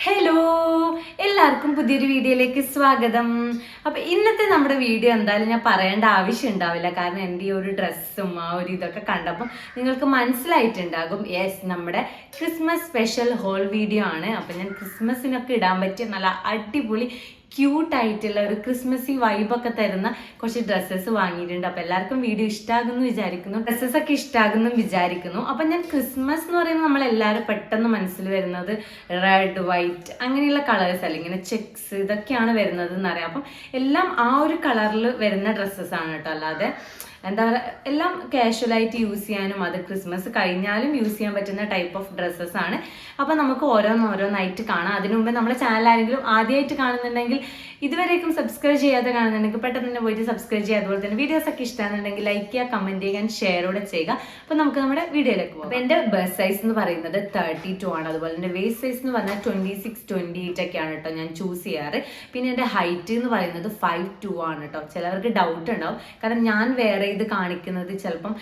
Hello, എല്ലാവർക്കും പുതിയൊരു വീഡിയോയിലേക്ക് സ്വാഗതം. അപ്പൊ ഇന്നത്തെ നമ്മുടെ വീഡിയോ എന്തായാലും ഞാൻ പറയേണ്ട ആവശ്യം ഉണ്ടാവില്ല, കാരണം എൻ്റെ ഈ ഒരു ഡ്രസ്സും ആ ഒരു ഇതൊക്കെ കണ്ടപ്പോൾ നിങ്ങൾക്ക് മനസ്സിലായിട്ടുണ്ടാകും. യെസ്, നമ്മുടെ ക്രിസ്മസ് സ്പെഷ്യൽ ഹോൾ വീഡിയോ ആണ്. അപ്പൊ ഞാൻ ക്രിസ്മസിനൊക്കെ ഇടാൻ പറ്റിയ നല്ല അടിപൊളി ക്യൂട്ടായിട്ടുള്ള ഒരു ക്രിസ്മസി വൈബൊക്കെ തരുന്ന കുറച്ച് ഡ്രസ്സസ് വാങ്ങിയിട്ടുണ്ട്. അപ്പോൾ എല്ലാവർക്കും വീഡിയോ ഇഷ്ടമാകുന്നു വിചാരിക്കുന്നു, ഡ്രസ്സസ് ഒക്കെ ഇഷ്ടമാകുന്നു വിചാരിക്കുന്നു. അപ്പം ഞാൻ ക്രിസ്മസ് എന്ന് പറയുമ്പോൾ നമ്മളെല്ലാവരും പെട്ടെന്ന് മനസ്സിൽ വരുന്നത് റെഡ്, വൈറ്റ് അങ്ങനെയുള്ള കളേഴ്സ് അല്ല, ഇങ്ങനെ ചെക്സ് ഇതൊക്കെയാണ് വരുന്നത് എന്നറിയാം. അപ്പം എല്ലാം ആ ഒരു കളറിൽ വരുന്ന ഡ്രസ്സസ് ആണ് കേട്ടോ. അല്ലാതെ എന്താ പറയുക, എല്ലാം കാഷ്വലായിട്ട് യൂസ് ചെയ്യാനും അത് ക്രിസ്മസ് കഴിഞ്ഞാലും യൂസ് ചെയ്യാൻ പറ്റുന്ന ടൈപ്പ് ഓഫ് ഡ്രസ്സസ് ആണ്. അപ്പം നമുക്ക് ഓരോന്നോരോന്നായിട്ട് കാണാം. അതിനു മുമ്പ് നമ്മുടെ ചാനൽ ആരെങ്കിലും ആദ്യമായിട്ട് കാണുന്നുണ്ടെങ്കിൽ, ഇതുവരേക്കും സബ്സ്ക്രൈബ് ചെയ്യാതെ കാണുന്നുണ്ടെങ്കിൽ പെട്ടെന്ന് തന്നെ പോയിട്ട് സബ്സ്ക്രൈബ് ചെയ്യുക. അതുപോലെ തന്നെ വീഡിയോസ് ഒക്കെ ഇഷ്ടമാണെന്നുണ്ടെങ്കിൽ ലൈക്ക് ചെയ്യുക, കമൻറ്റ് ചെയ്യുക, ഷെയറോടെ ചെയ്യുക. അപ്പം നമുക്ക് നമ്മുടെ വീഡിയോയിലേക്ക് പോകാം. അപ്പോൾ എൻ്റെ ബസ്റ്റ് സൈസ് എന്ന് പറയുന്നത് 32 ആണ്. അതുപോലെ എൻ്റെ വേസ്റ്റ് സൈസ് എന്ന് പറഞ്ഞാൽ 26, 28 ഒക്കെയാണ് കേട്ടോ ഞാൻ ചൂസ് ചെയ്യാറ്. പിന്നെ എൻ്റെ ഹൈറ്റ് എന്ന് പറയുന്നത് 5'2" ആണ് കേട്ടോ. ചിലവർക്ക് ഡൗട്ട് ഉണ്ടാവും, കാരണം ഞാൻ വേറെ ഇത് കാണിക്കുന്നത് ചിലപ്പം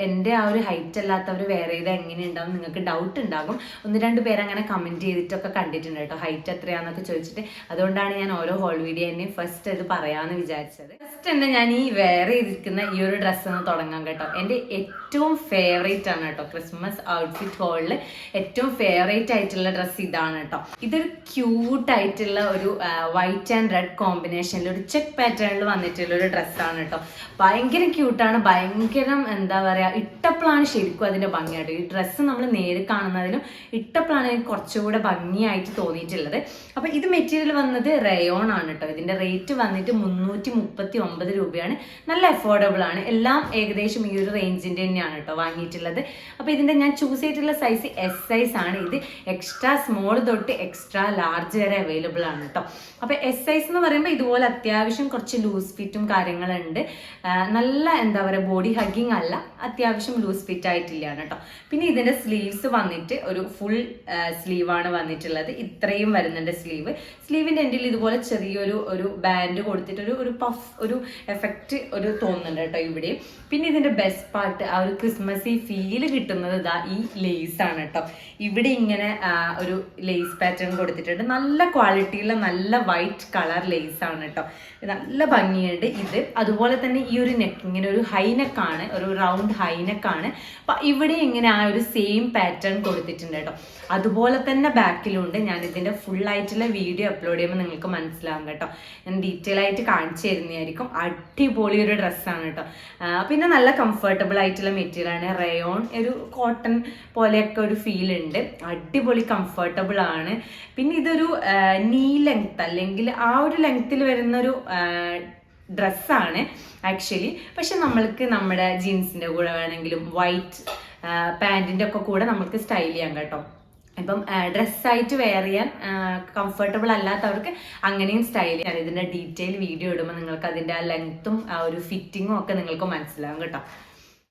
എൻ്റെ ആ ഒരു ഹൈറ്റ് അല്ലാത്തവർ വേറെ ഇത് എങ്ങനെ ഉണ്ടാവും നിങ്ങൾക്ക് ഡൗട്ട് ഉണ്ടാകും. 1-2 പേര് അങ്ങനെ കമൻറ്റ് ചെയ്തിട്ടൊക്കെ കണ്ടിട്ടുണ്ട് കേട്ടോ, ഹൈറ്റ് എത്രയാണെന്നൊക്കെ ചോദിച്ചിട്ട്. അതുകൊണ്ടാണ് ഞാൻ ഓരോ ഹോൾ വീഡിയോ തന്നെ ഫസ്റ്റ് ഇത് പറയാമെന്ന് വിചാരിച്ചത്. ഫസ്റ്റ് തന്നെ ഞാൻ ഈ വെയർ ചെയ്തിരിക്കുന്ന ഈ ഒരു ഡ്രസ്സ് ഒന്ന് തുടങ്ങാം കേട്ടോ. എൻ്റെ ഏറ്റവും ഫേവറേറ്റ് ആണ് കേട്ടോ, ക്രിസ്മസ് ഔട്ട്ഫിറ്റ് ഹോളിൽ ഏറ്റവും ഫേവറേറ്റ് ആയിട്ടുള്ള ഡ്രസ്സ് ഇതാണ് കേട്ടോ. ഇതൊരു ക്യൂട്ടായിട്ടുള്ള ഒരു വൈറ്റ് ആൻഡ് റെഡ് കോമ്പിനേഷനിൽ ഒരു ചെക്ക് പാറ്റേണിൽ വന്നിട്ടുള്ള ഒരു ഡ്രസ്സാണ് കേട്ടോ. ഭയങ്കര ക്യൂട്ടാണ്, ഭയങ്കര എന്താ പറയുക, ഇട്ടപ്പോഴാണ് ശരിക്കും അതിൻ്റെ ഭംഗിയായിട്ട്. ഈ ഡ്രസ്സ് നമ്മൾ നേരിൽ കാണുന്നതിലും ഇട്ടപ്പോഴാണ് എനിക്ക് കുറച്ചുകൂടെ ഭംഗിയായിട്ട് തോന്നിയിട്ടുള്ളത്. അപ്പം ഇത് മെറ്റീരിയൽ വന്നത് റയോൺ ആണ് കേട്ടോ. ഇതിൻ്റെ റേറ്റ് വന്നിട്ട് 339 രൂപയാണ്. നല്ല അഫോർഡബിൾ ആണ്. എല്ലാം ഏകദേശം ഈ ഒരു റേഞ്ചിൻ്റെ തന്നെയാണ് കേട്ടോ വാങ്ങിയിട്ടുള്ളത്. അപ്പോൾ ഇതിൻ്റെ ഞാൻ ചൂസ് ചെയ്തിട്ടുള്ള സൈസ് എസ് സൈസ് ആണ്. ഇത് എക്സ്ട്രാ സ്മോൾ തൊട്ട് എക്സ്ട്രാ ലാർജ് വരെ അവൈലബിൾ ആണ് കേട്ടോ. അപ്പോൾ എസ് സൈസ് എന്ന് പറയുമ്പോൾ ഇതുപോലെ അത്യാവശ്യം കുറച്ച് ലൂസ് ഫിറ്റും കാര്യങ്ങളുണ്ട്. നല്ല എന്താ പറയുക, ബോഡി ഹഗ്ഗിങ് അല്ല, അത്യാവശ്യം ലൂസ് ഫിറ്റ് ആയിട്ടില്ലാണ് കേട്ടോ. പിന്നെ ഇതിൻ്റെ സ്ലീവ്സ് വന്നിട്ട് ഒരു ഫുൾ സ്ലീവാണ് വന്നിട്ടുള്ളത്. ഇത്രയും വരുന്നുണ്ട് സ്ലീവിൻ്റെ എൻഡിൽ ഇതുപോലെ ചെറിയൊരു ബാൻഡ് കൊടുത്തിട്ട് ഒരു പഫ് ഒരു എഫക്റ്റ് തോന്നുന്നുണ്ട് കേട്ടോ ഇവിടെ. പിന്നെ ഇതിൻ്റെ ബെസ്റ്റ് പാർട്ട്, ആ ഒരു ക്രിസ്മസി ഫീല് കിട്ടുന്നത് ഇതാ ഈ ലേസ് ആണ് കേട്ടോ. ഇവിടെ ഇങ്ങനെ ഒരു ലേസ് പാറ്റേൺ കൊടുത്തിട്ടുണ്ട്. നല്ല ക്വാളിറ്റിയുള്ള നല്ല വൈറ്റ് കളർ ലേസ് ആണ് കേട്ടോ. നല്ല ഭംഗിയുണ്ട് ഇത്. അതുപോലെ തന്നെ ഈ ഒരു നെക്ക് ഇങ്ങനെ ഒരു ഹൈനെക്കാണ്, ഒരു റൗണ്ട് ഹൈനെക്കാണ്. അപ്പം ഇവിടെ ഇങ്ങനെ ആ ഒരു സെയിം പാറ്റേൺ കൊടുത്തിട്ടുണ്ട് കേട്ടോ. അതുപോലെ തന്നെ ബാക്കിലുണ്ട്. ഞാൻ ഇതിൻ്റെ ഫുൾ ആയിട്ടുള്ള വീഡിയോ അപ്ലോഡ് ചെയ്യുമ്പോൾ നിങ്ങൾക്ക് മനസ്സിലാവും കേട്ടോ. ഞാൻ ഡീറ്റെയിൽ ആയിട്ട് കാണിച്ചു തരുന്നതായിരിക്കും. അടിപൊളി ഒരു ഡ്രസ്സാണ് കേട്ടോ. പിന്നെ നല്ല കംഫർട്ടബിൾ ആയിട്ടുള്ള മെറ്റീരിയൽ ആണ്. റയോൺ ഒരു കോട്ടൺ പോലെയൊക്കെ ഒരു ഫീൽ ഉണ്ട്. അടിപൊളി കംഫർട്ടബിൾ ആണ്. പിന്നെ ഇതൊരു നീ ലെങ്ത് അല്ലെങ്കിൽ ആ ഒരു ലെങ്ത്തിൽ വരുന്നൊരു ഡ്രസ്സാണ് ആക്ച്വലി. പക്ഷെ നമ്മൾക്ക് നമ്മുടെ ജീൻസിൻ്റെ കൂടെ വേണമെങ്കിലും വൈറ്റ് പാൻറ്റിൻ്റെ ഒക്കെ കൂടെ നമുക്ക് സ്റ്റൈൽ ചെയ്യാം കേട്ടോ. ഇപ്പം ഡ്രസ്സായിട്ട് വെയർ ചെയ്യാൻ കംഫർട്ടബിൾ അല്ലാത്തവർക്ക് അങ്ങനെയും സ്റ്റൈൽ ചെയ്യാം. ഇതിൻ്റെ ഡീറ്റെയിൽ വീഡിയോ ഇടുമ്പോൾ നിങ്ങൾക്ക് അതിൻ്റെ ആ ലെങ്ത്തും ആ ഒരു ഫിറ്റിങ്ങും ഒക്കെ നിങ്ങൾക്ക് മനസ്സിലാവും കേട്ടോ.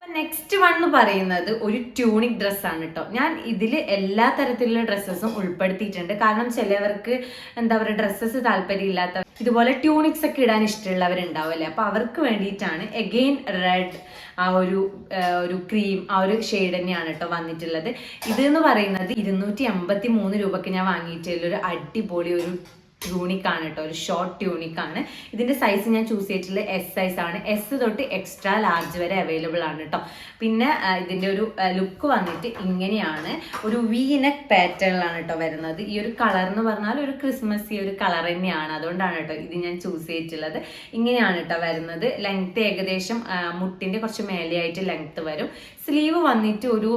നെക്സ്റ്റ് വൺ എന്ന് പറയുന്നത് ഒരു ട്യൂണിക് ഡ്രസ്സാണ് കേട്ടോ. ഞാൻ ഇതിൽ എല്ലാ തരത്തിലുള്ള ഡ്രസ്സസും ഉൾപ്പെടുത്തിയിട്ടുണ്ട്. കാരണം ചിലവർക്ക് എന്താ പറയുക, ഡ്രസ്സസ് താല്പര്യമില്ലാത്ത ഇതുപോലെ ട്യൂണിക്സ് ഒക്കെ ഇടാൻ ഇഷ്ടമുള്ളവരുണ്ടാവില്ലേ, അപ്പോൾ അവർക്ക് വേണ്ടിയിട്ടാണ് എഗെയിൻ റെഡ് ആ ഒരു ക്രീം ആ ഒരു ഷെയ്ഡ് തന്നെയാണ് കേട്ടോ വന്നിട്ടുള്ളത്. ഇതെന്ന് പറയുന്നത് 253 രൂപയ്ക്ക് ഞാൻ വാങ്ങിയിട്ടുള്ള ഒരു അടിപൊളി ഒരു ട്യൂണിക്കാണ് കേട്ടോ. ഒരു ഷോർട്ട് ട്യൂണിക്കാണ്. ഇതിൻ്റെ സൈസ് ഞാൻ ചൂസ് ചെയ്തിട്ടുള്ളത് എസ് സൈസ് ആണ്. എസ് തൊട്ട് എക്സ്ട്രാ ലാർജ് വരെ അവൈലബിൾ ആണ് കേട്ടോ. പിന്നെ ഇതിൻ്റെ ഒരു ലുക്ക് വന്നിട്ട് ഇങ്ങനെയാണ്, ഒരു വി നെക്ക് പാറ്റേണിലാണ് കേട്ടോ വരുന്നത്. ഈ ഒരു കളർ എന്ന് പറഞ്ഞാൽ ഒരു ക്രിസ്മസി ഒരു കളർ തന്നെയാണ്. അതുകൊണ്ടാണ് കേട്ടോ ഇത് ഞാൻ ചൂസ് ചെയ്തിട്ടുള്ളത്. ഇങ്ങനെയാണ് കേട്ടോ വരുന്നത്. ലെങ്ത്ത് ഏകദേശം മുട്ടിൻ്റെ കുറച്ച് മേലെയായിട്ട് ലെങ്ത്ത് വരും. സ്ലീവ് വന്നിട്ട് ഒരു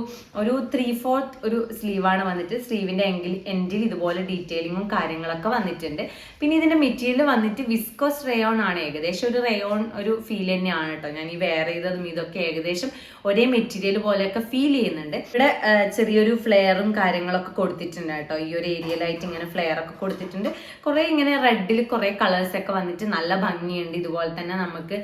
3/4 ഒരു സ്ലീവാണ് വന്നിട്ട്. സ്ലീവിൻ്റെ എൻഡിൽ ഇതുപോലെ ഡീറ്റെയിലിങ്ങും കാര്യങ്ങളൊക്കെ വന്നിട്ടുണ്ട്. പിന്നെ ഇതിന്റെ മെറ്റീരിയൽ വന്നിട്ട് വിസ്കോസ് റയോൺ ആണ്. ഏകദേശം ഒരു റയോൺ ഒരു ഫീൽ തന്നെയാണ് കേട്ടോ. ഞാൻ ഈ വെയർ ചെയ്തതും ഇതൊക്കെ ഏകദേശം ഒരേ മെറ്റീരിയൽ പോലെയൊക്കെ ഫീൽ ചെയ്യുന്നുണ്ട്. ഇവിടെ ചെറിയൊരു ഫ്ലെയറും കാര്യങ്ങളൊക്കെ കൊടുത്തിട്ടുണ്ട് കേട്ടോ. ഈ ഒരു ഏരിയയിലായിട്ട് ഇങ്ങനെ ഫ്ലെയർ ഒക്കെ കൊടുത്തിട്ടുണ്ട്. കുറെ ഇങ്ങനെ റെഡിൽ കുറെ കളേഴ്സ് ഒക്കെ വന്നിട്ട് നല്ല ഭംഗിയുണ്ട്. ഇതുപോലെ തന്നെ നമുക്ക്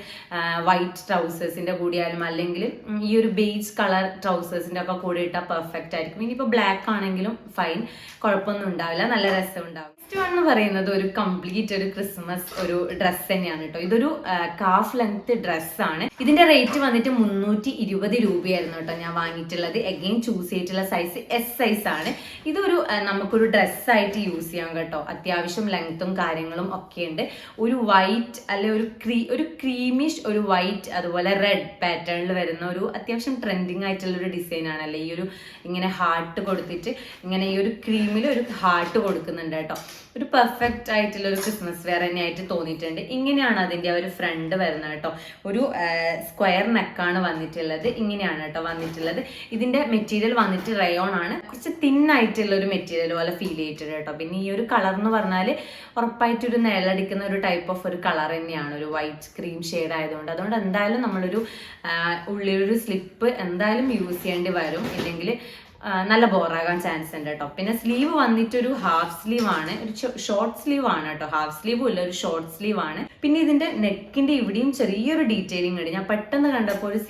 വൈറ്റ് ട്രൗസേഴ്സിന്റെ കൂടിയാലും അല്ലെങ്കിൽ ഈ ഒരു ബേജ് കളർ ട്രൗസേഴ്സിന്റെ ഒക്കെ കൂടെ ഇട്ടാൽ പെർഫെക്റ്റ് ആയിരിക്കും. ഇനിയിപ്പോൾ ബ്ലാക്ക് ആണെങ്കിലും ഫൈൻ, കുഴപ്പമൊന്നും ഉണ്ടാവില്ല, നല്ല രസം ഉണ്ടാവും. നെക്സ്റ്റ് വൺ എന്ന് പറയുന്നത് പറയുന്നത് ഒരു കംപ്ലീറ്റ് ഒരു ക്രിസ്മസ് ഒരു ഡ്രസ്സ് തന്നെയാണ് കേട്ടോ. ഇതൊരു കാഫ് ലെങ്ത് ഡ്രസ്സാണ്. ഇതിന്റെ റേറ്റ് വന്നിട്ട് 320 രൂപയായിരുന്നു കേട്ടോ ഞാൻ വാങ്ങിയിട്ടുള്ളത്. എഗെയിൻ ചൂസ് ചെയ്തിട്ടുള്ള സൈസ് S സൈസ് ആണ്. ഇതൊരു നമുക്കൊരു ഡ്രസ്സായിട്ട് യൂസ് ചെയ്യാം കേട്ടോ. അത്യാവശ്യം ലെങ്ത്തും കാര്യങ്ങളും ഒക്കെ ഉണ്ട്. ഒരു വൈറ്റ് അല്ലെ ഒരു ക്രീമിഷ് ഒരു വൈറ്റ് അതുപോലെ റെഡ് പാറ്റേണിൽ വരുന്ന ഒരു അത്യാവശ്യം ട്രെൻഡിങ് ആയിട്ടുള്ള ഒരു ഡിസൈൻ ആണല്ലേ. ഈ ഒരു ഇങ്ങനെ ഹാർട്ട് കൊടുത്തിട്ട് ഇങ്ങനെ ഈ ഒരു ക്രീമിൽ ഒരു ഹാർട്ട് കൊടുക്കുന്നുണ്ട് കേട്ടോ. ഒരു പെർഫെക്റ്റ് ആയിട്ടുള്ള ഒരു ക്രിസ്മസ് വെയർ തന്നെ ആയിട്ട് തോന്നിയിട്ടുണ്ട്. ഇങ്ങനെയാണ് അതിൻ്റെ ഒരു ഫ്രണ്ട് വരുന്നത് കേട്ടോ. ഒരു സ്ക്വയർ നെക്കാണ് വന്നിട്ടുള്ളത്. ഇങ്ങനെയാണ് കേട്ടോ വന്നിട്ടുള്ളത്. ഇതിന്റെ മെറ്റീരിയൽ വന്നിട്ട് റയോൺ ആണ്. കുറച്ച് തിന്നായിട്ടുള്ള ഒരു മെറ്റീരിയൽ പോലെ ഫീൽ ചെയ്തിട്ടുണ്ട് കേട്ടോ. പിന്നെ ഈ ഒരു കളർ എന്ന് പറഞ്ഞാൽ ഉറപ്പായിട്ടൊരു നിഴലടിക്കുന്ന ഒരു ടൈപ്പ് ഓഫ് ഒരു കളർ തന്നെയാണ്. ഒരു വൈറ്റ് ക്രീം ഷെയ്ഡ് ആയതുകൊണ്ട് അതുകൊണ്ട് എന്തായാലും നമ്മളൊരു ഉള്ളിലൊരു സ്ലിപ്പ് എന്തായാലും യൂസ് ചെയ്യേണ്ടി വരും. ഇല്ലെങ്കിൽ നല്ല ബോറാകാൻ ചാൻസ് ഉണ്ട് കേട്ടോ. പിന്നെ സ്ലീവ് വന്നിട്ടൊരു ഹാഫ് സ്ലീവ് ആണ്. ഒരു ഷോർട്ട് സ്ലീവ് ആണ് കേട്ടോ. ഹാഫ് സ്ലീവും ഇല്ല, ഒരു ഷോർട്ട് സ്ലീവ് ആണ്. പിന്നെ ഇതിന്റെ നെക്കിന്റെ ഇവിടെയും ചെറിയൊരു ഡീറ്റെയിലിംഗ് ഉണ്ട്. ഞാൻ പെട്ടെന്ന് കണ്ടപ്പോൾ ഒരു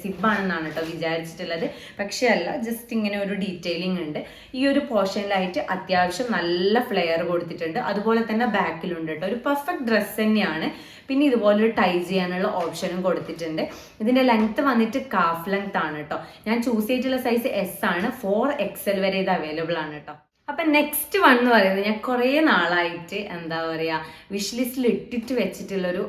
സിപ്പാണെന്നാണ് കേട്ടോ വിചാരിച്ചിട്ടുള്ളത്. പക്ഷെ അല്ല, ജസ്റ്റ് ഇങ്ങനെ ഒരു ഡീറ്റെയിലിംഗ് ഉണ്ട്. ഈ ഒരു പോർഷനിലായിട്ട് അത്യാവശ്യം നല്ല ഫ്ലെയർ കൊടുത്തിട്ടുണ്ട്. അതുപോലെ തന്നെ ബാക്കിലുണ്ട് കേട്ടോ. ഒരു പെർഫെക്റ്റ് ഡ്രസ്സ് തന്നെയാണ്. പിന്നെ ഇതുപോലൊരു ടൈ ചെയ്യാനുള്ള ഓപ്ഷനും കൊടുത്തിട്ടുണ്ട്. ഇതിന്റെ ലെങ്ത് വന്നിട്ട് കാഫ് ലെങ്ത് ആണ് കേട്ടോ. ഞാൻ ചൂസ് ചെയ്തിട്ടുള്ള സൈസ് S ആണ്. 4XL വരെ ഇത് അവൈലബിൾ ആണ് കേട്ടോ. അപ്പം നെക്സ്റ്റ് വൺ എന്ന് പറയുന്നത് ഞാൻ കുറേ നാളായിട്ട് എന്താ പറയുക വിഷ് ലിസ്റ്റിൽ ഇട്ടിട്ട് വെച്ചിട്ടുള്ളൊരു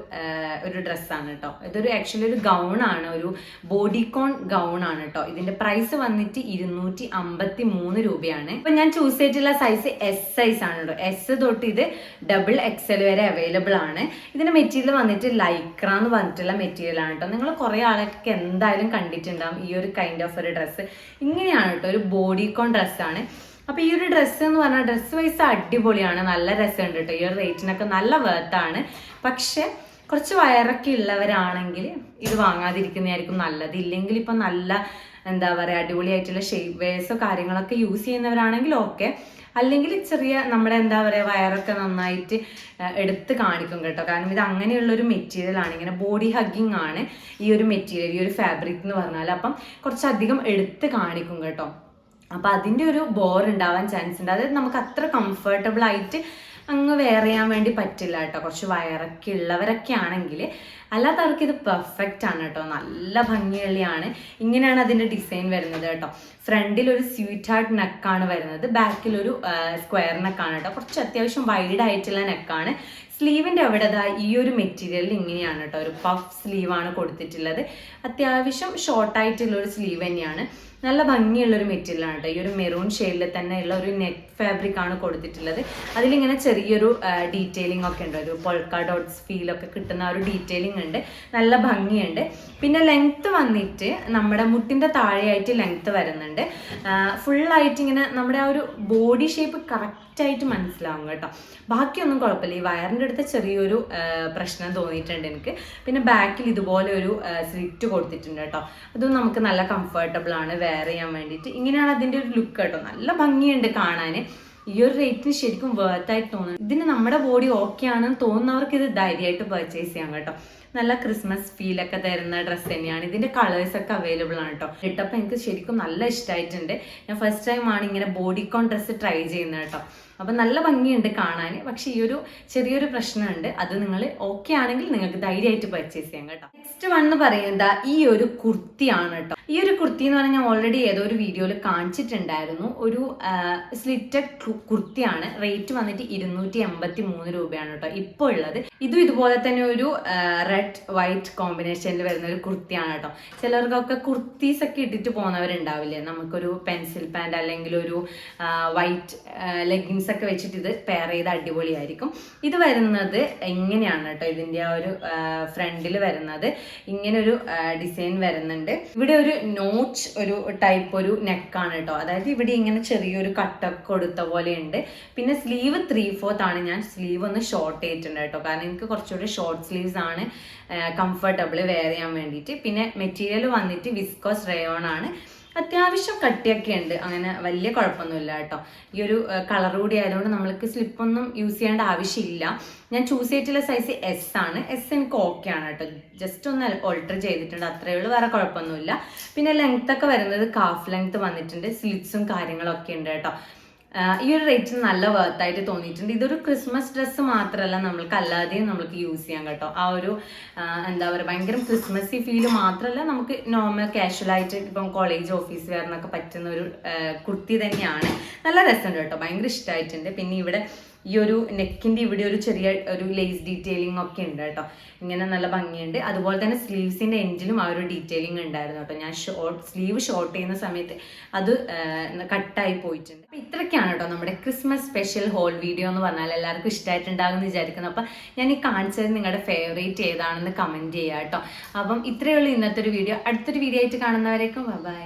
ഡ്രസ്സാണ് കേട്ടോ. ഇതൊരു ആക്ച്വലി ഒരു ഗൗണാണ്, ഒരു ബോഡിക്കോൺ ഗൗണാണ് കേട്ടോ. ഇതിന്റെ പ്രൈസ് വന്നിട്ട് 253 രൂപയാണ്. അപ്പം ഞാൻ ചൂസ് ചെയ്തിട്ടുള്ള സൈസ് S സൈസ് ആണ് കേട്ടോ. S തൊട്ട് ഇത് XXL വരെ അവൈലബിൾ ആണ്. ഇതിന്റെ മെറ്റീരിയൽ വന്നിട്ട് ലൈക്ര എന്ന് പറഞ്ഞിട്ടുള്ള മെറ്റീരിയൽ ആണ് കേട്ടോ. നിങ്ങൾ കുറേ ആളൊക്കെ എന്തായാലും കണ്ടിട്ടുണ്ടാവും ഈ ഒരു കൈൻഡ് ഓഫ് ഒരു ഡ്രസ്സ്. ഇങ്ങനെയാണ് കേട്ടോ, ഒരു ബോഡിക്കോൺ ഡ്രസ്സാണ്. അപ്പൊ ഈ ഒരു ഡ്രസ്സ് എന്ന് പറഞ്ഞാൽ ഡ്രസ്സ് വൈസ് അടിപൊളിയാണ്, നല്ല രസമുണ്ട് കേട്ടോ. ഈ ഒരു റേറ്റിനൊക്കെ നല്ല വേർത്താണ്. പക്ഷെ കുറച്ച് വയറൊക്കെ ഉള്ളവരാണെങ്കിൽ ഇത് വാങ്ങാതിരിക്കുന്നതായിരിക്കും നല്ലത്. ഇല്ലെങ്കിൽ ഇപ്പൊ നല്ല എന്താ പറയുക അടിപൊളിയായിട്ടുള്ള ഷേപ്പ് വെയർസോ കാര്യങ്ങളൊക്കെ യൂസ് ചെയ്യുന്നവരാണെങ്കിൽ ഓക്കെ. അല്ലെങ്കിൽ ചെറിയ നമ്മുടെ എന്താ പറയുക വയറൊക്കെ നന്നായിട്ട് എടുത്ത് കാണിക്കും കേട്ടോ. കാരണം ഇത് അങ്ങനെയുള്ളൊരു മെറ്റീരിയൽ ആണ്. ഇങ്ങനെ ബോഡി ഹഗ്ഗിങ് ആണ് ഈ ഒരു മെറ്റീരിയൽ, ഈ ഒരു ഫാബ്രിക് എന്ന് പറഞ്ഞാൽ. അപ്പം കുറച്ചധികം എടുത്ത് കാണിക്കും കേട്ടോ. അപ്പം അതിൻ്റെ ഒരു ബോർ ഉണ്ടാവാൻ ചാൻസ് ഉണ്ട്. അതായത് നമുക്ക് അത്ര കംഫർട്ടബിൾ ആയിട്ട് അങ്ങ് വെയർ ചെയ്യാൻ വേണ്ടി പറ്റില്ല കേട്ടോ. കുറച്ച് വയറൊക്കെ ഉള്ളവരൊക്കെ ആണെങ്കിൽ. അല്ലാത്തവർക്ക് ഇത് പെർഫെക്റ്റ് ആണ് കേട്ടോ. നല്ല ഭംഗിയുള്ളതാണ്. ഇങ്ങനെയാണ് അതിൻ്റെ ഡിസൈൻ വരുന്നത് കേട്ടോ. ഫ്രണ്ടിൽ ഒരു സ്വീറ്റ് ഹാർട്ട് നെക്കാണ് വരുന്നത്. ബാക്കിൽ ഒരു സ്ക്വയർ നെക്കാണ് കേട്ടോ. കുറച്ച് അത്യാവശ്യം വൈഡ് ആയിട്ടുള്ള നെക്കാണ്. സ്ലീവിൻ്റെ അവിടെ ഈ ഒരു മെറ്റീരിയലിൽ ഇങ്ങനെയാണ് കേട്ടോ. ഒരു പഫ് സ്ലീവാണ് കൊടുത്തിട്ടുള്ളത്. അത്യാവശ്യം ഷോർട്ടായിട്ടുള്ള ഒരു സ്ലീവ് തന്നെയാണ്. നല്ല ഭംഗിയുള്ളൊരു മെറ്റീരിയലാണ് കേട്ടോ. ഈ ഒരു മെറൂൺ ഷെയ്ഡിൽ തന്നെ ഉള്ള ഒരു നെറ്റ് ഫാബ്രിക് ആണ് കൊടുത്തിട്ടുള്ളത്. അതിലിങ്ങനെ ചെറിയൊരു ഡീറ്റെയിലിംഗ് ഒക്കെ ഉണ്ട്. ഒരു പൊൾക്ക ഡോട്ട്സ് ഫീലൊക്കെ കിട്ടുന്ന ഒരു ഡീറ്റെയിലിംഗ് ഉണ്ട്. നല്ല ഭംഗിയുണ്ട്. പിന്നെ ലെങ്ത്ത് വന്നിട്ട് നമ്മുടെ മുട്ടിൻ്റെ താഴെയായിട്ട് ലെങ്ത്ത് വരുന്നുണ്ട്. ഫുള്ളായിട്ട് ഇങ്ങനെ നമ്മുടെ ആ ഒരു ബോഡി ഷേപ്പ് കറക്റ്റായിട്ട് മനസ്സിലാവും കേട്ടോ. ബാക്കിയൊന്നും കുഴപ്പമില്ല. ഈ വയറിൻ്റെ അടുത്ത് ചെറിയൊരു പ്രശ്നം തോന്നിയിട്ടുണ്ട് എനിക്ക്. പിന്നെ ബാക്കിൽ ഇതുപോലെ ഒരു സ്ലിറ്റ് കൊടുത്തിട്ടുണ്ട് കേട്ടോ. അതും നമുക്ക് നല്ല കംഫർട്ടബിൾ ആണ് വെയർ ചെയ്യാൻ വേണ്ടിയിട്ട്. ഇങ്ങനെയാണ് അതിൻ്റെ ഒരു ലുക്ക് കേട്ടോ. നല്ല ഭംഗിയുണ്ട് കാണാൻ. ഈ ഒരു റേറ്റിന് ശരിക്കും വേർത്തായിട്ട് തോന്നുന്നു. ഇതിന് നമ്മുടെ ബോഡി ഓക്കെ ആണെന്ന് തോന്നുന്നവർക്ക് ഇത് ധൈര്യമായിട്ട് പർച്ചേസ് ചെയ്യാം കേട്ടോ. നല്ല ക്രിസ്മസ് ഫീലൊക്കെ തരുന്ന ഡ്രസ്സ് തന്നെയാണ്. ഇതിന്റെ കളേഴ്സ് ഒക്കെ അവൈലബിൾ ആണ് കേട്ടോ. ഇട്ടപ്പോൾ എനിക്ക് ശരിക്കും നല്ല ഇഷ്ടമായിട്ടുണ്ട്. ഞാൻ ഫസ്റ്റ് ടൈം ആണ് ഇങ്ങനെ ബോഡിക്കോൺ ഡ്രസ്സ് ട്രൈ ചെയ്യുന്നത് കേട്ടോ. അപ്പം നല്ല ഭംഗിയുണ്ട് കാണാൻ. പക്ഷെ ഈ ഒരു ചെറിയൊരു പ്രശ്നമുണ്ട്. അത് നിങ്ങൾ ഓക്കെ ആണെങ്കിൽ നിങ്ങൾക്ക് ധൈര്യമായിട്ട് പർച്ചേസ് ചെയ്യാം കേട്ടോ. നെക്സ്റ്റ് വൺ എന്ന് പറയുന്നത് ഈ ഒരു കുർത്തിയാണ് കേട്ടോ. ഈ ഒരു കുർത്തി എന്ന് പറഞ്ഞാൽ ഞാൻ ഓൾറെഡി ഏതോ ഒരു വീഡിയോയിൽ കാണിച്ചിട്ടുണ്ടായിരുന്നു. ഒരു സ്ലിറ്റഡ് കുർത്തിയാണ്. റേറ്റ് വന്നിട്ട് 283 രൂപയാണ് കേട്ടോ ഇപ്പോൾ ഉള്ളത്. ഇതുപോലെ തന്നെ ഒരു റെഡ് വൈറ്റ് കോമ്പിനേഷനിൽ വരുന്ന ഒരു കുർത്തിയാണ് കേട്ടോ. ചിലർക്കൊക്കെ കുർത്തീസ് ഒക്കെ ഇട്ടിട്ട് പോകുന്നവരുണ്ടാവില്ലേ, നമുക്കൊരു പെൻസിൽ പാൻറ് അല്ലെങ്കിൽ ഒരു വൈറ്റ് ലെഗിൻസ് ഒക്കെ വെച്ചിട്ട് ഇത് പെയർ ചെയ്ത് അടിപൊളിയായിരിക്കും. ഇത് വരുന്നത് ഇങ്ങനെയാണ് കേട്ടോ. ഇതിൻ്റെ ആ ഒരു ഫ്രണ്ടിൽ വരുന്നത് ഇങ്ങനെ ഒരു ഡിസൈൻ വരുന്നുണ്ട്. ഇവിടെ ഒരു നോച്ച് ഒരു ടൈപ്പ് ഒരു നെക്കാണ് കേട്ടോ. അതായത് ഇവിടെ ഇങ്ങനെ ചെറിയൊരു കട്ടൊക്കെ കൊടുത്ത പോലെ ഉണ്ട്. പിന്നെ സ്ലീവ് 3/4 ആണ്. ഞാൻ സ്ലീവ് ഒന്ന് ഷോർട്ട് ചെയ്തിട്ടുണ്ട് കേട്ടോ. കാരണം എനിക്ക് കുറച്ചുകൂടി ഷോർട്ട് സ്ലീവ്സ് ആണ് കംഫർട്ടബിൾ വെയർ ചെയ്യാൻ വേണ്ടിയിട്ട്. പിന്നെ മെറ്റീരിയൽ വന്നിട്ട് വിസ്കോസ് റയോൺ ആണ്. അത്യാവശ്യം കട്ടിയൊക്കെ ഉണ്ട്. അങ്ങനെ വലിയ കുഴപ്പമൊന്നുമില്ല കേട്ടോ. ഈ ഒരു കളർ കൂടി ആയതുകൊണ്ട് നമ്മൾക്ക് സ്ലിപ്പൊന്നും യൂസ് ചെയ്യേണ്ട ആവശ്യമില്ല. ഞാൻ ചൂസ് ചെയ്തിട്ടുള്ള സൈസ് S ആണ്. S എനിക്ക് ഓക്കെ ആണ് കേട്ടോ. ജസ്റ്റ് ഒന്ന് ഓൾട്ടർ ചെയ്തിട്ടുണ്ട്, അത്രയേ ഉള്ളൂ, വേറെ കുഴപ്പമൊന്നുമില്ല. പിന്നെ ലെങ്ത് ഒക്കെ വരുന്നത് കാഫ് ലെങ്ത് വന്നിട്ടുണ്ട്. സ്ലിറ്റ്സും കാര്യങ്ങളൊക്കെ ഉണ്ട് കേട്ടോ. ഈ ഒരു റേറ്റിന് നല്ല വർത്തായിട്ട് തോന്നിയിട്ടുണ്ട്. ഇതൊരു ക്രിസ്മസ് ഡ്രസ്സ് മാത്രമല്ല, നമ്മൾക്ക് അല്ലാതെയും നമ്മൾക്ക് യൂസ് ചെയ്യാം കേട്ടോ. ആ ഒരു എന്താ പറയുക, ഭയങ്കര ക്രിസ്മസി ഫീല് മാത്രമല്ല, നമുക്ക് നോർമൽ കാഷ്വലായിട്ട് ഇപ്പം കോളേജ് ഓഫീസ് വെയറിനൊക്കെ പറ്റുന്ന ഒരു കുർത്തി തന്നെയാണ്. നല്ല രസമുണ്ട് കേട്ടോ, ഭയങ്കര ഇഷ്ടമായിട്ടുണ്ട്. പിന്നെ ഇവിടെ ഈ ഒരു നെക്കിൻ്റെ ഇവിടെ ഒരു ചെറിയ ഒരു ലേസ് ഡീറ്റെയിലിംഗ് ഒക്കെ ഉണ്ട് കേട്ടോ, ഇങ്ങനെ നല്ല ഭംഗിയുണ്ട്. അതുപോലെ തന്നെ സ്ലീവ്സിൻ്റെ എൻഡിലും ആ ഒരു ഡീറ്റെയിലിംഗ് ഉണ്ടായിരുന്നു കേട്ടോ. ഞാൻ സ്ലീവ് ഷോർട്ട് ചെയ്യുന്ന സമയത്ത് അത് കട്ടായി പോയിട്ടുണ്ട്. അപ്പം ഇത്രയ്ക്കാണ് കേട്ടോ നമ്മുടെ ക്രിസ്മസ് സ്പെഷ്യൽ ഹോൾ വീഡിയോ എന്ന് പറഞ്ഞാൽ. എല്ലാവർക്കും ഇഷ്ടമായിട്ടുണ്ടാകും എന്ന് വിചാരിക്കുന്നു. അപ്പം ഞാൻ ഈ കാണിച്ചത് നിങ്ങളുടെ ഫേവറേറ്റ് ഏതാണെന്ന് കമൻറ്റ് ചെയ്യുക കേട്ടോ. അപ്പം ഇത്രയേ ഉള്ളൂ ഇന്നത്തെ ഒരു വീഡിയോ. അടുത്തൊരു വീഡിയോ ആയിട്ട് കാണുന്നവരേക്കും ബൈ.